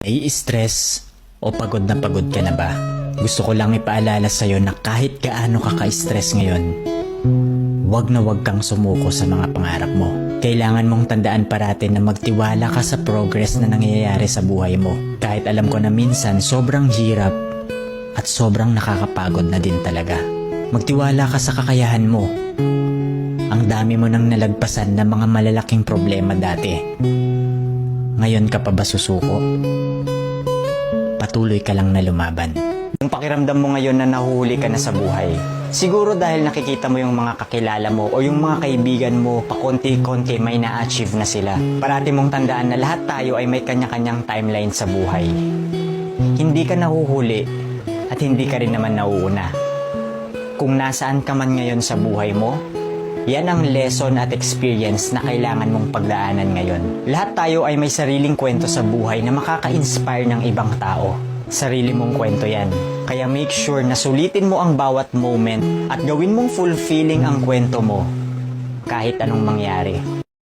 Nai-stress o pagod na pagod ka na ba? Gusto ko lang ipaalala sa'yo na kahit gaano ka ka-stress ngayon, wag na wag kang sumuko sa mga pangarap mo. Kailangan mong tandaan parati na magtiwala ka sa progress na nangyayari sa buhay mo. Kahit alam ko na minsan sobrang hirap at sobrang nakakapagod na din talaga. Magtiwala ka sa kakayahan mo. Ang dami mo nang nalagpasan na mga malalaking problema dati. Ngayon ka pa ba susuko? Patuloy ka lang na lumaban. Yung pakiramdam mo ngayon na nahuhuli ka na sa buhay, siguro dahil nakikita mo yung mga kakilala mo o yung mga kaibigan mo, pakonti-konti may na-achieve na sila. Parati mong tandaan na lahat tayo ay may kanya-kanyang timeline sa buhay. Hindi ka nahuhuli at hindi ka rin naman nauuna. Kung nasaan ka man ngayon sa buhay mo, yan ang lesson at experience na kailangan mong pagdaanan ngayon. Lahat tayo ay may sariling kwento sa buhay na makaka-inspire ng ibang tao. Sarili mong kwento yan. Kaya make sure na sulitin mo ang bawat moment at gawin mong fulfilling ang kwento mo kahit anong mangyari.